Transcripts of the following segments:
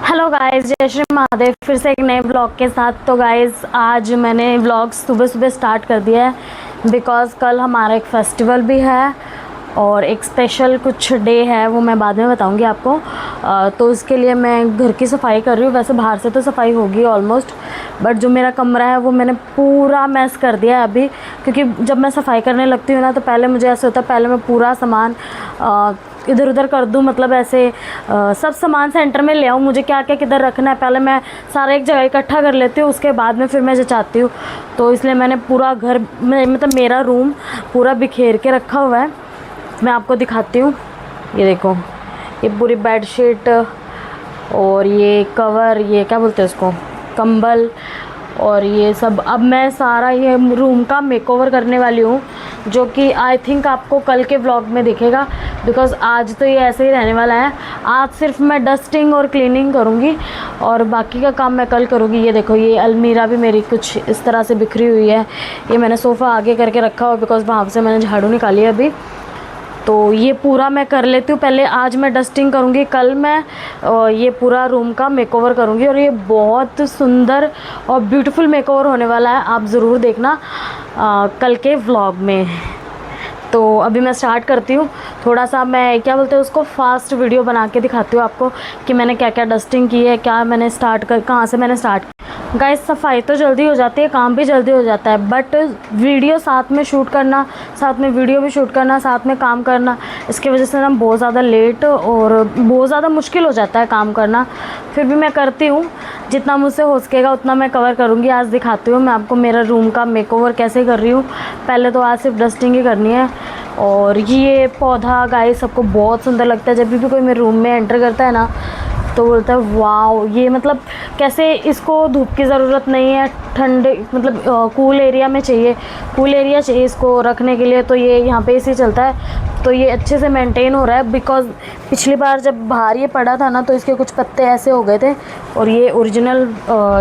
Hello guys, जय श्री महादेव। फिर से एक नए ब्लॉग के साथ। तो गाइस आज मैंने व्लॉग सुबह सुबह स्टार्ट कर दिया है बिकॉज़ कल हमारा एक फेस्टिवल भी है और एक स्पेशल कुछ डे है, वो मैं बाद में बताऊंगी आपको। तो उसके लिए मैं घर की सफाई कर रही हूँ। वैसे बाहर से तो सफाई होगी ऑलमोस्ट, बट जो मेरा कमरा है वो मैंने पूरा मैस कर दिया है अभी, क्योंकि जब मैं सफाई करने लगती हूँ ना तो पहले मुझे ऐसे होता है, पहले मैं पूरा सामान इधर उधर कर दूँ, मतलब ऐसे सब सामान सेंटर में ले आऊँ। मुझे क्या क्या किधर रखना है पहले मैं सारा एक जगह इकट्ठा कर लेती हूँ, उसके बाद में फिर मैं जचाती हूँ। तो इसलिए मैंने पूरा घर में, मतलब मेरा रूम पूरा बिखेर के रखा हुआ है। मैं आपको दिखाती हूँ। ये देखो, ये पूरी बेडशीट और ये कवर, ये क्या बोलते हैं उसको, कंबल, और ये सब अब मैं सारा ये रूम का मेकओवर करने वाली हूँ, जो कि आई थिंक आपको कल के व्लॉग में दिखेगा बिकॉज़ आज तो ये ऐसे ही रहने वाला है। आज सिर्फ मैं डस्टिंग और क्लीनिंग करूँगी और बाकी का काम मैं कल करूँगी। ये देखो, ये अलमीरा भी मेरी कुछ इस तरह से बिखरी हुई है। ये मैंने सोफ़ा आगे करके रखा हुआ बिकॉज़ वहाँ से मैंने झाड़ू निकाली है अभी। तो ये पूरा मैं कर लेती हूँ पहले। आज मैं डस्टिंग करूँगी, कल मैं ये पूरा रूम का मेकओवर करूँगी और ये बहुत सुंदर और ब्यूटीफुल मेकओवर होने वाला है। आप ज़रूर देखना कल के व्लॉग में। तो अभी मैं स्टार्ट करती हूँ। थोड़ा सा मैं क्या बोलते हैं उसको, फास्ट वीडियो बना के दिखाती हूँ आपको कि मैंने क्या क्या डस्टिंग की है, क्या मैंने कहाँ से मैंने स्टार्ट। गाइस सफाई तो जल्दी हो जाती है, काम भी जल्दी हो जाता है, बट वीडियो साथ में शूट करना, साथ में वीडियो भी शूट करना, साथ में काम करना, इसकी वजह से ना बहुत ज़्यादा लेट और बहुत ज़्यादा मुश्किल हो जाता है काम करना। फिर भी मैं करती हूँ, जितना मुझसे हो सकेगा उतना मैं कवर करूँगी। आज दिखाती हूँ मैं आपको मेरा रूम का मेकओवर कैसे कर रही हूँ। पहले तो आज सिर्फ डस्टिंग ही करनी है। और ये पौधा गाइस सबको बहुत सुंदर लगता है। जब भी कोई मेरे रूम में एंटर करता है ना तो बोलता है वाओ, ये मतलब कैसे, इसको धूप की ज़रूरत नहीं है, ठंडे मतलब कूल एरिया में चाहिए, कूल एरिया चाहिए इसको रखने के लिए। तो ये यहाँ पे इसी चलता है, तो ये अच्छे से मेंटेन हो रहा है बिकॉज़ पिछली बार जब बाहर ये पड़ा था ना तो इसके कुछ पत्ते ऐसे हो गए थे। और ये ओरिजिनल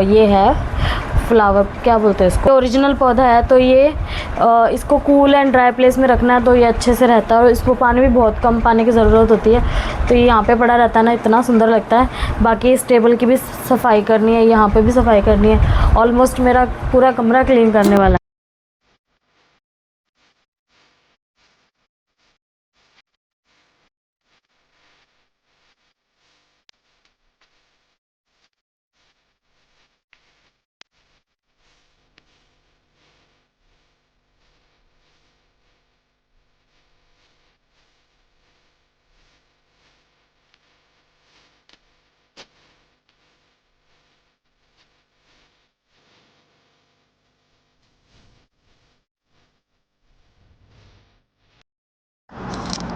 ये है फ्लावर, क्या बोलते हैं इसको, ओरिजिनल पौधा है। तो ये इसको कूल एंड ड्राई प्लेस में रखना है तो ये अच्छे से रहता है और इसको पानी भी बहुत कम पानी की ज़रूरत होती है। तो ये यहाँ पे पड़ा रहता है ना, इतना सुंदर लगता है। बाकी इस टेबल की भी सफाई करनी है, यहाँ पे भी सफाई करनी है। ऑलमोस्ट मेरा पूरा कमरा क्लीन करने वाला है।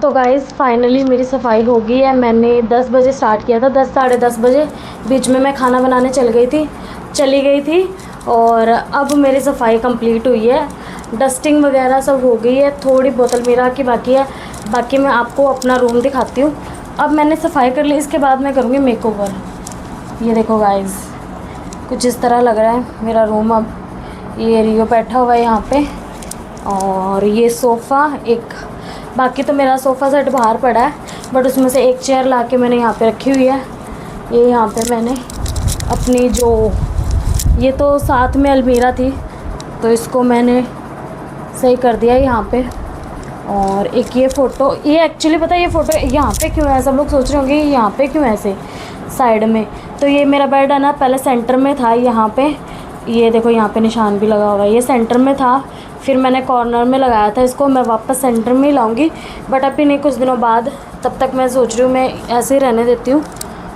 तो गाइज़ फाइनली मेरी सफाई हो गई है। मैंने 10 बजे स्टार्ट किया था, 10 साढ़े 10 बजे। बीच में मैं खाना बनाने चली गई थी और अब मेरी सफाई कंप्लीट हुई है। डस्टिंग वगैरह सब हो गई है, थोड़ी बहुत अलमीरा की बाकी है। बाकी मैं आपको अपना रूम दिखाती हूँ। अब मैंने सफाई कर ली, इसके बाद मैं करूँगी मेकओवर। ये देखो गाइज़, कुछ इस तरह लग रहा है मेरा रूम। अब ये रियो बैठा हुआ है यहाँ पे और ये सोफ़ा एक, बाकी तो मेरा सोफ़ा सेट बाहर पड़ा है बट उसमें से एक चेयर लाके मैंने यहाँ पे रखी हुई है। ये यहाँ पे मैंने अपनी जो, ये तो साथ में अलमीरा थी तो इसको मैंने सही कर दिया यहाँ पे। और एक ये फ़ोटो, ये एक्चुअली पता है ये फ़ोटो यहाँ पे क्यों है, सब लोग सोच रहे होंगे यहाँ पे क्यों है ऐसे साइड में। तो ये मेरा बेड है ना, पहले सेंटर में था यहाँ पे, ये देखो यहाँ पे निशान भी लगा हुआ है, ये सेंटर में था, फिर मैंने कॉर्नर में लगाया था इसको। मैं वापस सेंटर में ही लाऊंगी बट अभी नहीं, कुछ दिनों बाद। तब तक मैं सोच रही हूँ मैं ऐसे ही रहने देती हूँ।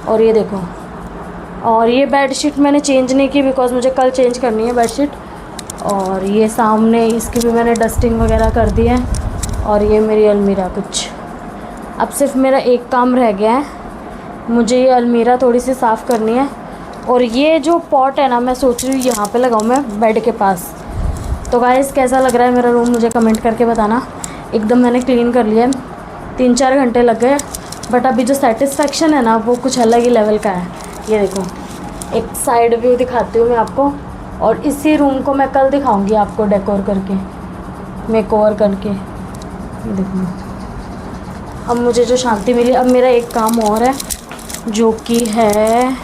और ये देखो, और ये बेडशीट मैंने चेंज नहीं की बिकॉज़ मुझे कल चेंज करनी है बेडशीट। और ये सामने इसकी भी मैंने डस्टिंग वगैरह कर दी है। और ये मेरी अलमीरा कुछ, अब सिर्फ मेरा एक काम रह गया है, मुझे ये अलमीरा थोड़ी सी साफ़ करनी है। और ये जो पॉट है ना, मैं सोच रही हूँ यहाँ पे लगाऊँ मैं बेड के पास। तो गाइस कैसा लग रहा है मेरा रूम मुझे कमेंट करके बताना। एकदम मैंने क्लीन कर लिया है, 3-4 घंटे लग गए बट अभी जो सेटिस्फेक्शन है ना वो कुछ अलग ही लेवल का है। ये देखो, एक साइड व्यू दिखाती हूँ मैं आपको और इसी रूम को मैं कल दिखाऊँगी आपको डेकोर करके, मेकओवर करके। ये देखो, अब मुझे जो शांति मिली। अब मेरा एक काम और है जो कि है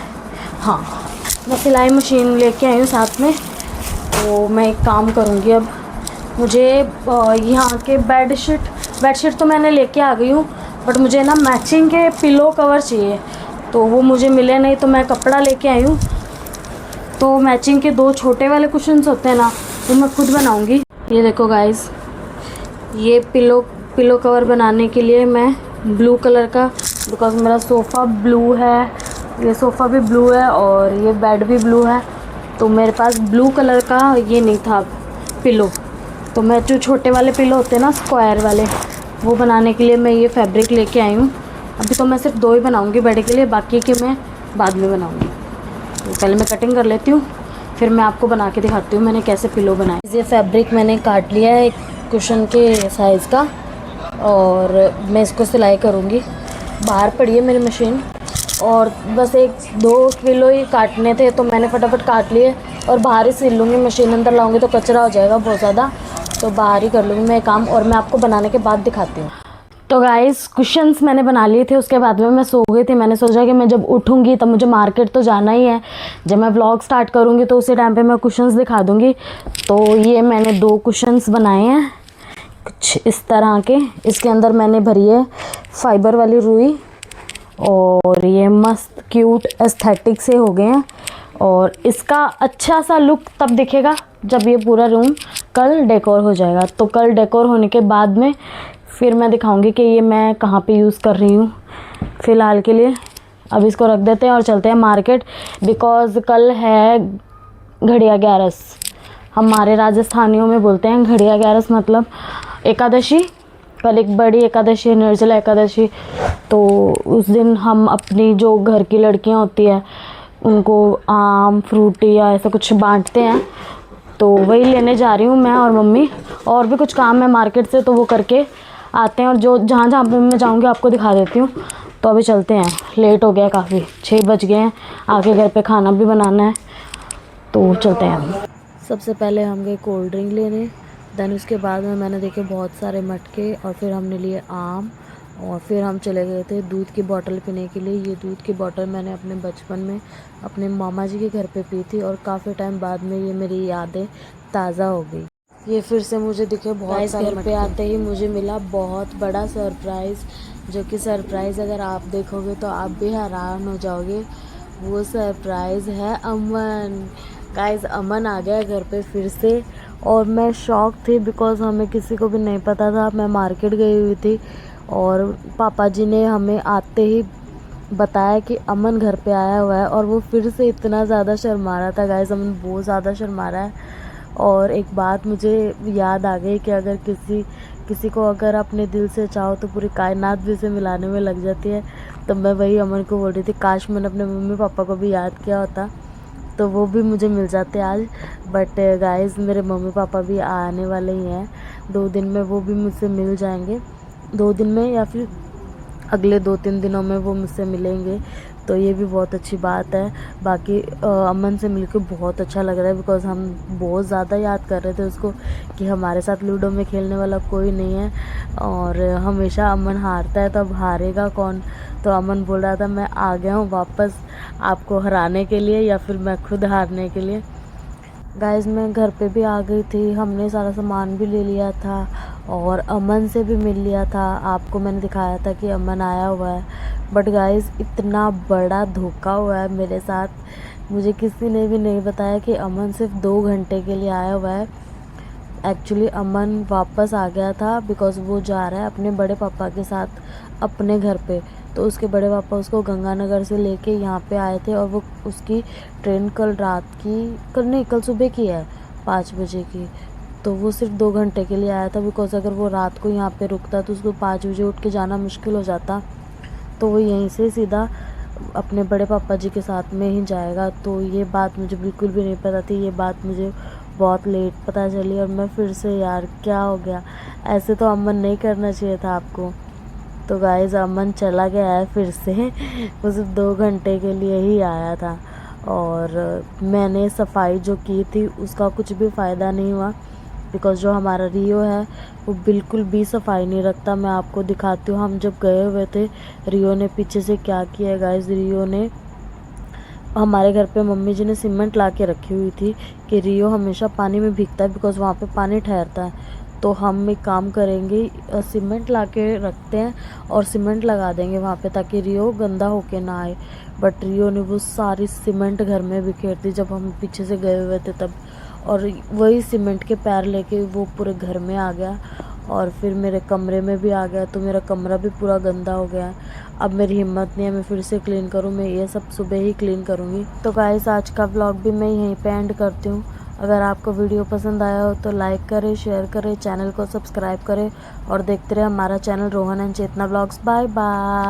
हाँ, मैं सिलाई मशीन लेके आई हूँ साथ में। तो मैं एक काम करूँगी अब, मुझे यहाँ के बेडशीट तो मैंने लेके आ गई हूँ, बट मुझे ना मैचिंग के पिलो कवर चाहिए, तो वो मुझे मिले नहीं, तो मैं कपड़ा लेके आई हूँ। तो मैचिंग के 2 छोटे वाले कुशन्स होते हैं ना, वो मैं खुद बनाऊँगी। ये देखो गाइस, ये पिलो कवर बनाने के लिए मैं ब्लू कलर का, बिकॉज मेरा सोफ़ा ब्लू है, ये सोफ़ा भी ब्लू है और ये बेड भी ब्लू है, तो मेरे पास ब्लू कलर का ये नहीं था पिलो। तो मैं जो छोटे वाले पिलो होते हैं ना, स्क्वायर वाले, वो बनाने के लिए मैं ये फैब्रिक लेके आई हूँ। अभी तो मैं सिर्फ 2 ही बनाऊँगी बेड के लिए, बाकी के मैं बाद में बनाऊँगी। तो पहले मैं कटिंग कर लेती हूँ, फिर मैं आपको बना के दिखाती हूँ मैंने कैसे पिलो बनाए। ये फैब्रिक मैंने काट लिया है एक कुशन के साइज़ का, और मैं इसको सिलाई करूँगी। बाहर पड़ी है मेरी मशीन, और बस 1-2 किलो ही काटने थे, तो मैंने फटाफट काट लिए और बाहर ही सिल लूँगी। मशीन अंदर लाऊँगी तो कचरा हो जाएगा बहुत ज़्यादा, तो बाहर ही कर लूँगी मैं काम, और मैं आपको बनाने के बाद दिखाती हूँ। तो गाइस, कुशन्स मैंने बना लिए थे, उसके बाद में मैं सो गई थी। मैंने सोचा कि मैं जब उठूँगी तब मुझे मार्केट तो जाना ही है, जब मैं व्लॉग स्टार्ट करूँगी तो उसी टाइम पे मैं कुशन्स दिखा दूँगी। तो ये मैंने 2 कुशन्स बनाए हैं कुछ इस तरह के। इसके अंदर मैंने भरी है फाइबर वाली रुई, और ये मस्त क्यूट एस्थेटिक से हो गए हैं। और इसका अच्छा सा लुक तब दिखेगा जब ये पूरा रूम कल डेकोर हो जाएगा। तो कल डेकोर होने के बाद में फिर मैं दिखाऊंगी कि ये मैं कहाँ पे यूज़ कर रही हूँ। फ़िलहाल के लिए अब इसको रख देते हैं और चलते हैं मार्केट, बिकॉज़ कल है घड़िया ग्यारस। हमारे राजस्थानियों में बोलते हैं घड़िया ग्यारस, मतलब एकादशी। कल एक बड़ी एकादशी है, निर्जला एकादशी। तो उस दिन हम अपनी जो घर की लड़कियां होती है उनको आम, फ्रूटी या ऐसा कुछ बांटते हैं, तो वही लेने जा रही हूँ मैं और मम्मी। और भी कुछ काम है मार्केट से, तो वो करके आते हैं, और जो जहाँ पे मैं जाऊँगी आपको दिखा देती हूँ। तो अभी चलते हैं, लेट हो गया काफ़ी, 6 बज गए हैं, आके घर पे खाना भी बनाना है, तो चलते हैं हम। सबसे पहले हम गए कोल्ड ड्रिंक लेने, देन उसके बाद में मैंने देखे बहुत सारे मटके, और फिर हमने लिए आम, और फिर हम चले गए थे दूध की बोतल पीने के लिए। ये दूध की बोतल मैंने अपने बचपन में अपने मामा जी के घर पे पी थी, और काफ़ी टाइम बाद में ये मेरी यादें ताज़ा हो गई। ये फिर से मुझे दिखे बहुत सारे। घर पे आते ही मुझे मिला बहुत बड़ा सरप्राइज़, जो कि सरप्राइज़ अगर आप देखोगे तो आप भी हैरान हो जाओगे। वो सरप्राइज़ है अमन। गाइस, अमन आ गया घर पे फिर से, और मैं शॉक थी बिकॉज़ हमें किसी को भी नहीं पता था। मैं मार्केट गई हुई थी, और पापा जी ने हमें आते ही बताया कि अमन घर पे आया हुआ है, और वो फिर से इतना ज़्यादा शर्मा रहा था। गाइस, अमन बहुत ज़्यादा शर्मा रहा है। और एक बात मुझे याद आ गई कि अगर किसी को अगर अपने दिल से चाहो तो पूरी कायनात भी उसे मिलाने में लग जाती है। तो मैं वही अमन को बोल रही थी, काश मैंने अपने मम्मी पापा को भी याद किया होता तो वो भी मुझे मिल जाते आज। बट गाइस, मेरे मम्मी पापा भी आने वाले ही हैं 2 दिन में, वो भी मुझसे मिल जाएंगे 2 दिन में, या फिर अगले 2-3 दिनों में वो मुझसे मिलेंगे, तो ये भी बहुत अच्छी बात है। बाकी अमन से मिलकर बहुत अच्छा लग रहा है, बिकॉज़ हम बहुत ज़्यादा याद कर रहे थे उसको कि हमारे साथ लूडो में खेलने वाला कोई नहीं है, और हमेशा अमन हारता है, तो अब हारेगा कौन। तो अमन बोल रहा था मैं आ गया हूँ वापस आपको हराने के लिए, या फिर मैं खुद हारने के लिए। गाइस, मैं घर पे भी आ गई थी, हमने सारा सामान भी ले लिया था, और अमन से भी मिल लिया था। आपको मैंने दिखाया था कि अमन आया हुआ है, बट गाइस इतना बड़ा धोखा हुआ है मेरे साथ। मुझे किसी ने भी नहीं बताया कि अमन सिर्फ 2 घंटे के लिए आया हुआ है। एक्चुअली अमन वापस आ गया था, बिकॉज़ वो जा रहा है अपने बड़े पापा के साथ अपने घर पे। तो उसके बड़े पापा उसको गंगानगर से लेके यहाँ पे आए थे, और वो उसकी ट्रेन कल सुबह की है 5 बजे की। तो वो सिर्फ 2 घंटे के लिए आया था, बिकॉज़ अगर वो रात को यहाँ पे रुकता तो उसको 5 बजे उठ के जाना मुश्किल हो जाता। तो वो यहीं से सीधा अपने बड़े पापा जी के साथ में ही जाएगा। तो ये बात मुझे बिल्कुल भी नहीं पता थी, ये बात मुझे बहुत लेट पता चली, और मैं फिर से यार क्या हो गया, ऐसे तो अमन नहीं करना चाहिए था आपको। तो गाइस, अमन चला गया है फिर से वो सिर्फ 2 घंटे के लिए ही आया था, और मैंने सफाई जो की थी उसका कुछ भी फ़ायदा नहीं हुआ, बिकॉज़ जो हमारा रियो है वो बिल्कुल भी सफाई नहीं रखता। मैं आपको दिखाती हूँ, हम जब गए हुए थे रियो ने पीछे से क्या किया गाइस। रियो ने हमारे घर पे मम्मी जी ने सीमेंट ला के रखी हुई थी कि रियो हमेशा पानी में भीगता है बिकॉज़ वहाँ पे पानी ठहरता है। तो हम एक काम करेंगे, सीमेंट ला के रखते हैं और सीमेंट लगा देंगे वहाँ पे ताकि रियो गंदा होके ना आए। बट रियो ने वो सारी सीमेंट घर में बिखेर दी जब हम पीछे से गए हुए थे तब, और वही सीमेंट के पैर लेके वो पूरे घर में आ गया और फिर मेरे कमरे में भी आ गया, तो मेरा कमरा भी पूरा गंदा हो गया है। अब मेरी हिम्मत नहीं है मैं फिर से क्लीन करूँ, मैं ये सब सुबह ही क्लीन करूँगी। तो गाइस आज का व्लॉग भी मैं यहीं पे एंड करती हूँ। अगर आपको वीडियो पसंद आया हो तो लाइक करें, शेयर करें, चैनल को सब्सक्राइब करें और देखते रहे हमारा channel Rohan and Chetna vlogs. Bye bye.